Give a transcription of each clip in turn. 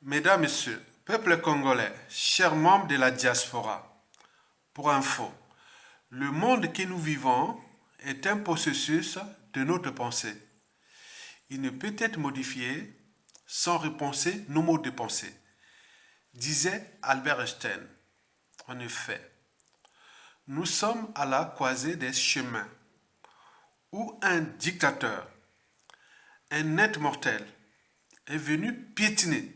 Mesdames, Messieurs, peuple congolais, chers membres de la diaspora, pour info, le monde que nous vivons est un processus de notre pensée. Il ne peut être modifié sans repenser nos modes de pensée, disait Albert Einstein. En effet, nous sommes à la croisée des chemins où un dictateur, un être mortel, est venu piétiner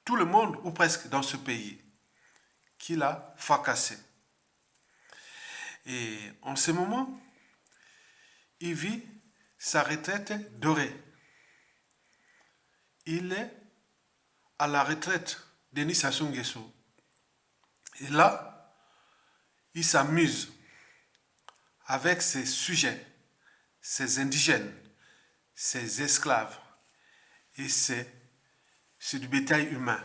tout le monde ou presque dans ce pays, qu'il a fracassé. Et en ce moment, il vit sa retraite dorée. Il est à la retraite, Denis Sassou Nguesso. Et là, il s'amuse avec ses sujets, ses indigènes, ses esclaves. Et c'est du bétail humain.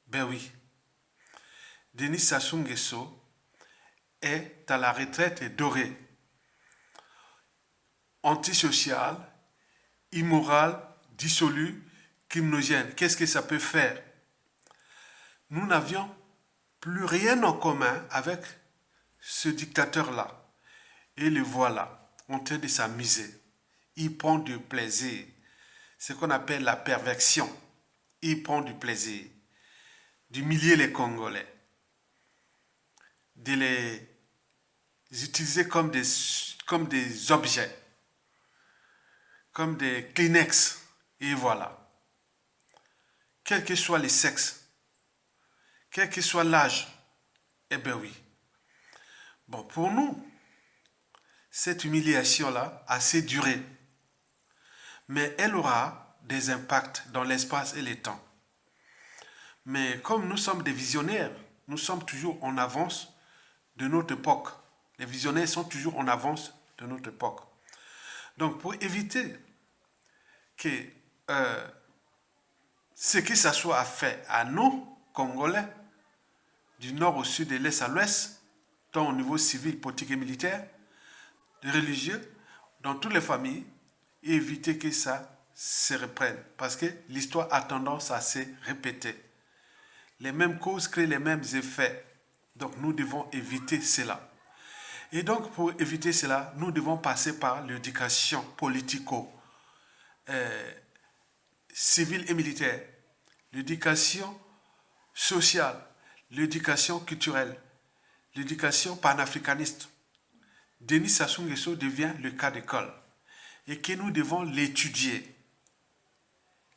Ben oui. Denis Sassou Nguesso est à la retraite dorée. Antisocial, immoral, dissolu, criminogène. Qu'est-ce que ça peut faire? Nous n'avions plus rien en commun avec ce dictateur-là. Et le voilà, en train de s'amuser. Il prend du plaisir. Ce qu'on appelle la perversion. Il prend du plaisir d'humilier les Congolais, de les utiliser comme des objets, comme des Kleenex. Et voilà. Quel que soit le sexe, quel que soit l'âge, eh bien oui. Bon, pour nous, cette humiliation-là a assez duré. Mais elle aura des impacts dans l'espace et le temps. Mais comme nous sommes des visionnaires, nous sommes toujours en avance de notre époque. Les visionnaires sont toujours en avance de notre époque. Donc pour éviter que ce que ça soit fait à nous, Congolais, du nord au sud, de l'est à l'ouest, tant au niveau civil, politique et militaire, de religieux, dans toutes les familles, et éviter que ça se reprenne. Parce que l'histoire a tendance à se répéter. Les mêmes causes créent les mêmes effets. Donc nous devons éviter cela. Et donc pour éviter cela, nous devons passer par l'éducation politico, civile et militaire, l'éducation sociale, l'éducation culturelle, l'éducation panafricaniste. Denis Sassou Nguesso devient le cas d'école et que nous devons l'étudier.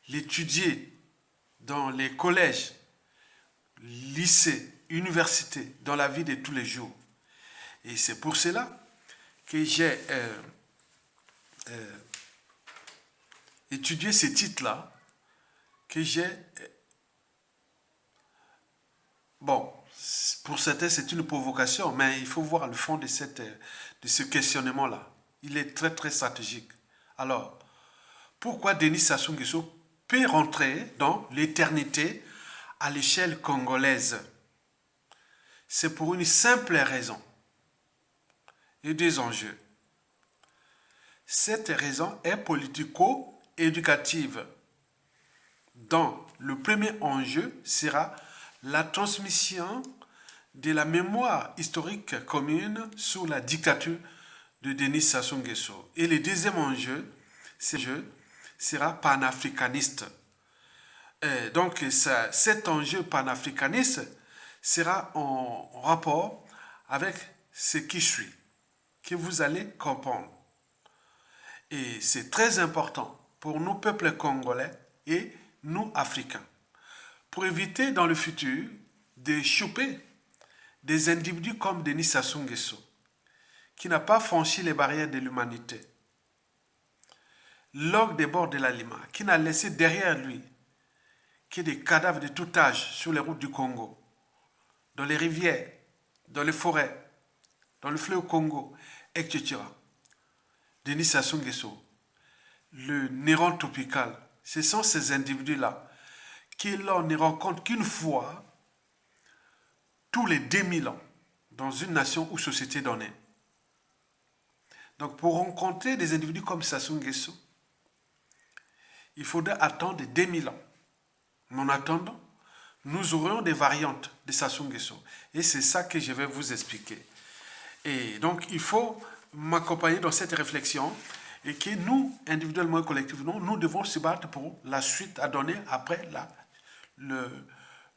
L'étudier dans les collèges, lycées, universités, dans la vie de tous les jours. Et c'est pour cela que j'ai étudié ces titres-là, que j'ai... Bon, pour certains, c'est une provocation, mais il faut voir le fond de ce questionnement-là. Il est très, très stratégique. Alors, pourquoi Denis Sassou Nguesso peut rentrer dans l'éternité à l'échelle congolaise? C'est pour une simple raison et des enjeux. Cette raison est politico-éducative. Donc, le premier enjeu sera la transmission de la mémoire historique commune sous la dictature de Denis Sassou Nguesso. Et le deuxième enjeu sera panafricaniste. Donc, cet enjeu panafricaniste sera en rapport avec ce qui suit, que vous allez comprendre. Et c'est très important pour nous, peuples congolais et nous, Africains, pour éviter dans le futur de choper des individus comme Denis Sassou Nguesso, qui n'a pas franchi les barrières de l'humanité, l'orgue des bords de la Lima, qui n'a laissé derrière lui que des cadavres de tout âge sur les routes du Congo, dans les rivières, dans les forêts, dans le fleuve Congo, etc. Denis Sassou Nguesso, le néron tropical, ce sont ces individus-là qui l'on ne rencontre qu'une fois tous les 2000 ans dans une nation ou société donnée. Donc pour rencontrer des individus comme Sassou Nguesso, il faudrait attendre 2000 ans. Mais en attendant, nous aurons des variantes de Sassou Nguesso. Et c'est ça que je vais vous expliquer. Et donc, il faut m'accompagner dans cette réflexion et que nous, individuellement et collectivement, nous devons se battre pour la suite à donner après le,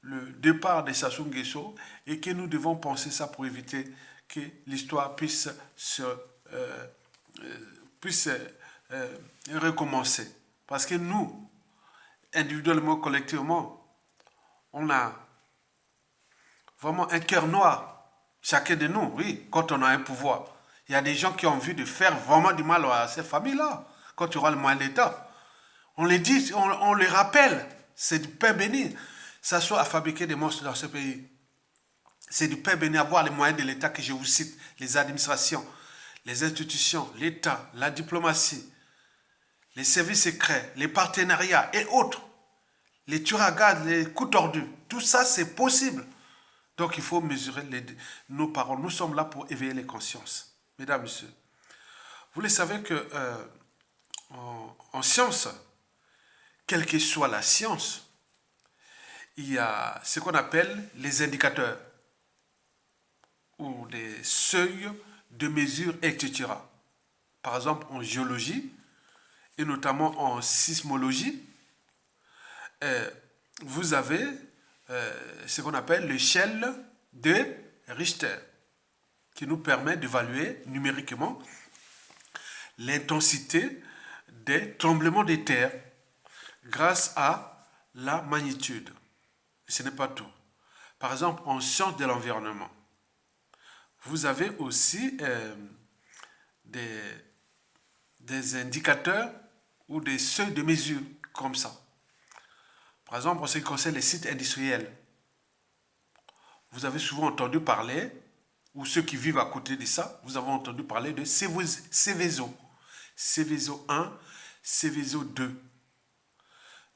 le départ de Sassou Nguesso et que nous devons penser ça pour éviter que l'histoire puisse puisse recommencer. Parce que nous, individuellement, collectivement, on a vraiment un cœur noir, chacun de nous, oui, quand on a un pouvoir. Il y a des gens qui ont envie de faire vraiment du mal à ces familles-là, quand tu auras le moyen d'État. On les dit, on les rappelle, c'est du pain béni. Ça soit à fabriquer des monstres dans ce pays. C'est du pain béni, avoir les moyens de l'État que je vous cite, les administrations, les institutions, l'État, la diplomatie, les services secrets, les partenariats et autres, les tueurs à gages, les coups tordus. Tout ça, c'est possible. Donc, il faut mesurer nos paroles. Nous sommes là pour éveiller les consciences. Mesdames, Messieurs, vous le savez que en science, quelle que soit la science, il y a ce qu'on appelle les indicateurs ou des seuils de mesure, etc. Par exemple, en géologie et notamment en sismologie, vous avez ce qu'on appelle l'échelle de Richter qui nous permet d'évaluer numériquement l'intensité des tremblements de terre grâce à la magnitude. Ce n'est pas tout. Par exemple, en sciences de l'environnement, vous avez aussi des indicateurs ou des seuils de mesure comme ça. Par exemple, en ce qui concerne les sites industriels, vous avez souvent entendu parler, ou ceux qui vivent à côté de ça, vous avez entendu parler de Seveso. Seveso 1, Seveso 2.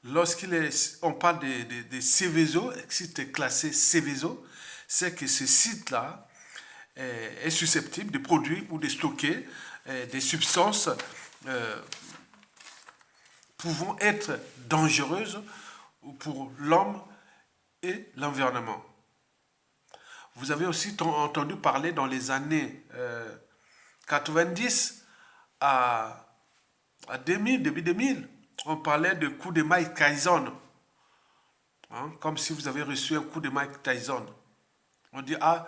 Lorsqu'on parle de Seveso, site classé Seveso, c'est que ce site-là est susceptible de produire ou de stocker des substances pouvant être dangereuses pour l'homme et l'environnement. Vous avez aussi entendu parler dans les années 90 à 2000, début 2000, on parlait de coup de Mike Tyson. Hein, comme si vous avez reçu un coup de Mike Tyson. On dit, ah,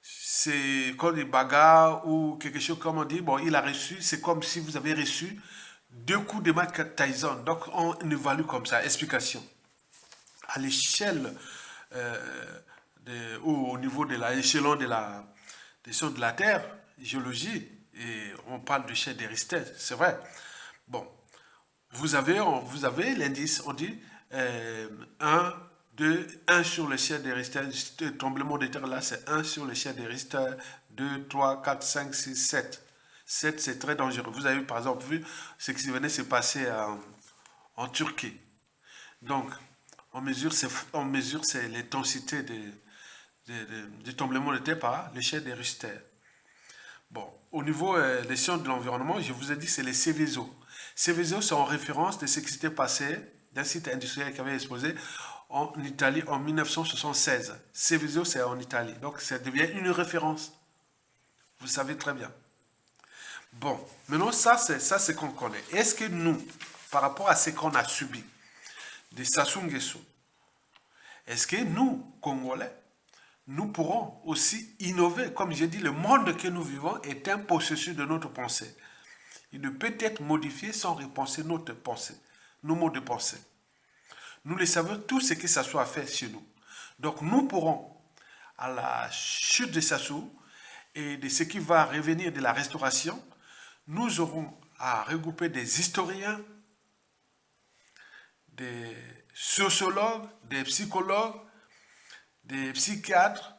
c'est comme des bagarres ou quelque chose comme on dit, bon, il a reçu, c'est comme si vous avez reçu 2 coups de Mike Tyson. Donc, on évalue comme ça. Explication. À l'échelle au niveau de l'échelon de la Terre, géologie, et on parle de l'échelle de Richter, c'est vrai. Bon, vous avez l'indice, on dit 1, 2, 1 sur l'échelle de Richter, le tremblement de terre là, c'est 1 sur l'échelle de Richter, 2, 3, 4, 5, 6, 7. 7, c'est très dangereux. Vous avez par exemple vu ce qui venait de se passer en Turquie. Donc, on mesure l'intensité du tremblement de terre par l'échelle de Richter. Bon, au niveau des sciences de l'environnement, je vous ai dit c'est les Seveso. Seveso, c'est en référence de ce qui s'était passé d'un site industriel qui avait explosé en Italie en 1976. Seveso, c'est en Italie. Donc, ça devient une référence. Vous savez très bien. Bon, maintenant, ça, c'est ce qu'on connaît. Est-ce que nous, par rapport à ce qu'on a subi de Sassou Nguesso, est-ce que nous, Congolais, nous pourrons aussi innover? Comme j'ai dit, le monde que nous vivons est un processus de notre pensée. Il ne peut être modifié sans repenser notre pensée, nos mots de pensée. Nous le savons tout ce que ça soit fait chez nous. Donc nous pourrons, à la chute de Sassou et de ce qui va revenir de la restauration, nous aurons à regrouper des historiens, des sociologues, des psychologues, des psychiatres,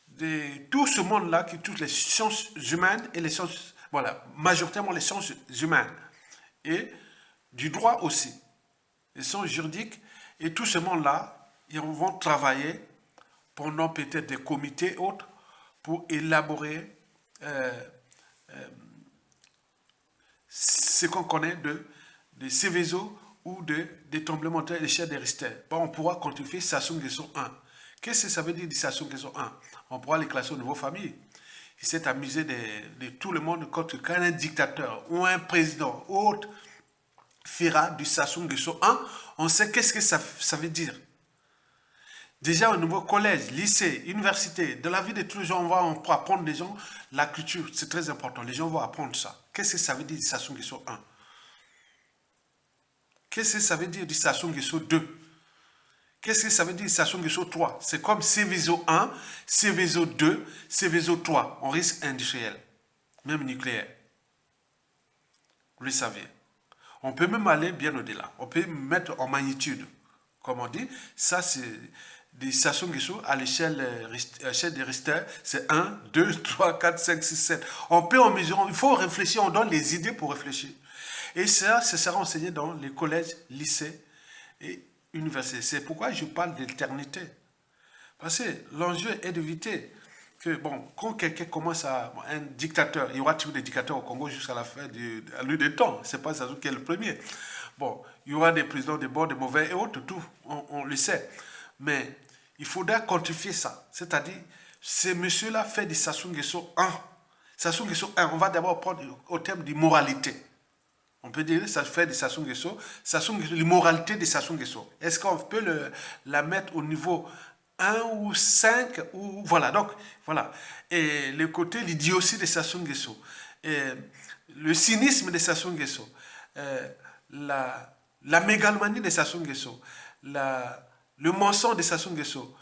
de tout ce monde-là qui touche les sciences humaines et les sciences, voilà, majoritairement les sciences humaines et du droit aussi, les sciences juridiques, et tout ce monde-là, ils vont travailler pendant peut-être des comités autres pour élaborer ce qu'on connaît de Seveso ou des tremblements de terre, l'échelle des Richter. Bon, on pourra quantifier Sassou Nguesso 1. Qu'est-ce que ça veut dire Sassou Nguesso 1? On pourra les classer au niveau famille. Il s'est amusé de tout le monde quand un dictateur ou un président ou autre fera du Sassou Nguesso 1, on sait qu'est-ce que ça veut dire. Déjà au niveau collège, lycée, université, de la vie de tous les gens, on peut apprendre les gens la culture, c'est très important. Les gens vont apprendre ça. Qu'est-ce que ça veut dire du Sassou Nguesso 1? Qu'est-ce que ça veut dire du Sassou Nguesso 2? Qu'est-ce que ça veut dire Sassou Nguesso 3? C'est comme Céveso 1, Céveso 2, Céveso 3, en risque industriel, même nucléaire. Vous le savez. On peut même aller bien au-delà. On peut mettre en magnitude. Comme on dit, ça c'est des Sassou Nguesso à l'échelle des Richter, c'est 1, 2, 3, 4, 5, 6, 7. On peut en mesurant, il faut réfléchir, on donne les idées pour réfléchir. Et ça sera enseigné dans les collèges, lycées et universités. C'est pourquoi je parle d'éternité. Parce que l'enjeu est d'éviter que, bon, quand quelqu'un commence à... un dictateur, il y aura toujours des dictateurs au Congo jusqu'à la fin à lui des temps. C'est pas Sassou qui est le premier. Bon, il y aura des présidents de bons, de mauvais et autres, tout. On le sait. Mais il faudra quantifier ça. C'est-à-dire, ces messieurs-là fait du Sassou Nguesso 1. Sassou Nguesso 1, on va d'abord prendre au thème de moralité. On peut dire que ça fait de Sassou Nguesso, l'immoralité de Sassou Nguesso. Est-ce qu'on peut la mettre au niveau 1 ou 5 ou voilà, donc voilà. Et le côté, l'idiotie de Sassou Nguesso, le cynisme de Sassou Nguesso, la mégalomanie de Sassou Nguesso, le mensonge de Sassou Nguesso,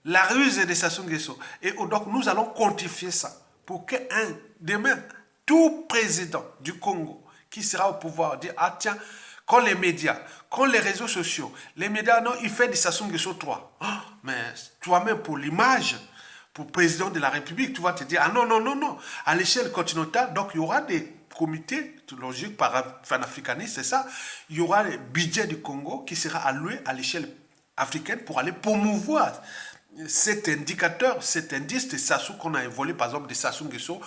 la ruse de Sassou Nguesso. Et donc nous allons quantifier ça pour que demain, tout président du Congo qui sera au pouvoir dire, ah tiens, quand les médias, quand les réseaux sociaux, les médias, non, il fait du Sassou Nguesso 3. Oh, mais toi-même, pour l'image, pour président de la République, tu vas te dire, ah non, non, non, non. À l'échelle continentale, donc il y aura des comités, logique panafricaniste, c'est ça. Il y aura le budget du Congo qui sera alloué à l'échelle africaine pour aller promouvoir cet indicateur, cet indice de Sassou qu'on a évolué, par exemple, de Sassou Nguesso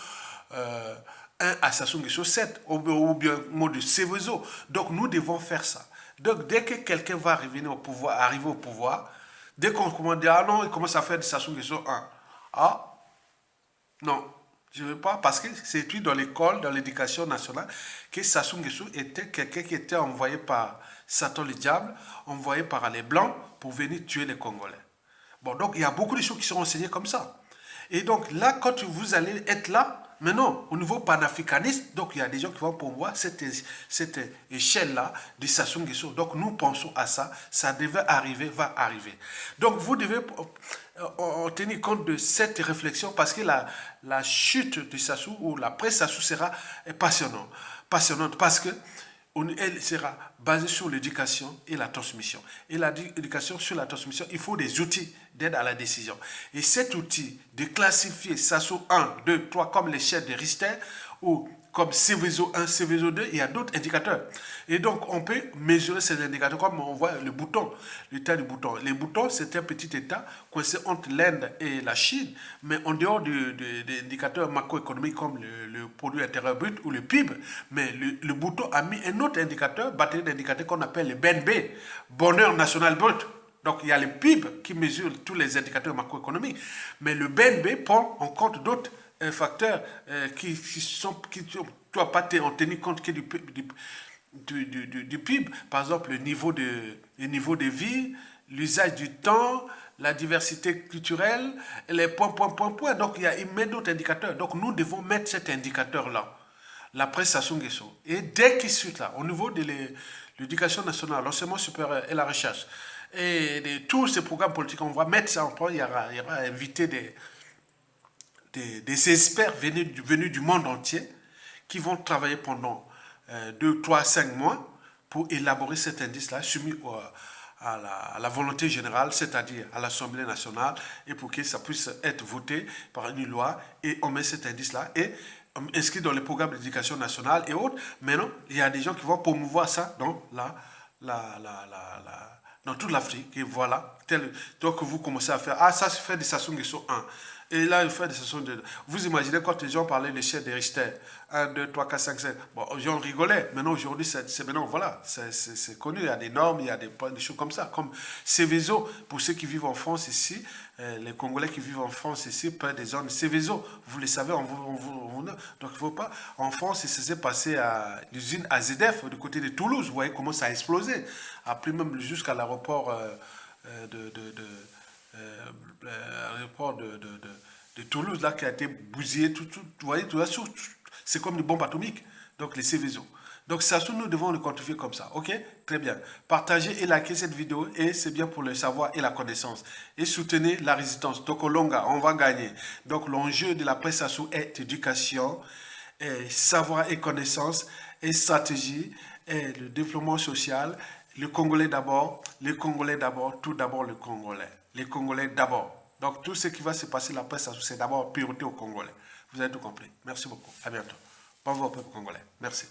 1 à Sassou Nguesso 7, ou bien mot de Céveso. Donc nous devons faire ça. Donc dès que quelqu'un va arriver au pouvoir, dès qu'on commence à dire, ah non, il commence à faire de Sassou Nguesso 1. Ah, non, je ne veux pas, parce que c'est écrit dans l'école, dans l'éducation nationale, que Sassou Nguesso était quelqu'un qui était envoyé par Satan le diable, envoyé par les Blancs pour venir tuer les Congolais. Bon, donc il y a beaucoup de choses qui sont enseignées comme ça. Et donc là, quand vous allez être là, maintenant, au niveau panafricaniste, donc il y a des gens qui vont promouvoir cette échelle-là de Sassou Nguesso. Donc nous pensons à ça, ça devait arriver, va arriver. Donc vous devez tenir compte de cette réflexion parce que la chute de Sassou ou l'après-Sassou sera passionnante parce que elle sera basée sur l'éducation et la transmission. Et l'éducation sur la transmission, il faut des outils d'aide à la décision. Et cet outil de classifier Sassou 1, 2, 3 comme l'échelle de Richter ou comme Céveso 1, Céveso 2, il y a d'autres indicateurs. Et donc, on peut mesurer ces indicateurs comme on voit le bouton, l'état du bouton. Les boutons, c'est un petit état coincé entre l'Inde et la Chine, mais en dehors des indicateurs macroéconomiques comme le produit intérieur brut ou le PIB, mais le bouton a mis un autre indicateur, batterie d'indicateurs qu'on appelle le BNB, bonheur national brut. Donc, il y a le PIB qui mesure tous les indicateurs macroéconomiques, mais le BNB prend en compte d'autres facteurs qui ne doivent pas en tenir compte que du PIB. Par exemple, le niveau de vie, l'usage du temps, la diversité culturelle, les points. Donc, il met d'autres indicateurs. Donc, nous devons mettre cet indicateur-là, l'après Sassou Nguesso. Et dès qu'il suit là, au niveau de l'éducation nationale, l'enseignement supérieur et la recherche, et de tous ces programmes politiques, on va mettre ça en place. Il y aura invité des experts venus du monde entier qui vont travailler pendant 2, 3, 5 mois pour élaborer cet indice-là soumis à la volonté générale, c'est-à-dire à l'Assemblée nationale, et pour que ça puisse être voté par une loi, et on met cet indice-là, et inscrit dans les programmes d'éducation nationale et autres. Maintenant, il y a des gens qui vont promouvoir ça dans dans toute l'Afrique, et voilà. Donc vous commencez à faire, ah ça se fait des Sassou Nguesso 1. Et là, il fait des sessions de... Vous imaginez quand les gens parlaient des chaînes de Richter, 1, 2, 3, 4, 5, 6. Bon, les gens rigolaient. Maintenant, aujourd'hui, c'est maintenant, voilà, c'est connu. Il y a des normes, il y a des choses comme ça. Comme Céveso, pour ceux qui vivent en France ici, les Congolais qui vivent en France ici, près des zones Céveso. Vous le savez, donc il ne faut pas. En France, il s'est passé à l'usine AZF, du côté de Toulouse. Vous voyez comment ça a explosé. Après, même jusqu'à l'aéroport l'aéroport de Toulouse, là, qui a été bousillé, vous voyez, tout là, c'est comme une bombe atomique, donc les Céveso. Donc ça, nous devons le quantifier comme ça, ok? Très bien. Partagez et likez cette vidéo, et c'est bien pour le savoir et la connaissance. Et soutenez la résistance. Donc Olonga, on va gagner. Donc l'enjeu de la presse Sassou est éducation, et savoir et connaissance, et stratégie, et le développement social. Le Congolais d'abord, les Congolais d'abord, tout d'abord le Congolais. Les Congolais d'abord. Donc tout ce qui va se passer la presse, c'est d'abord priorité aux Congolais. Vous avez tout compris. Merci beaucoup. À bientôt. Bravo au peuple congolais. Merci.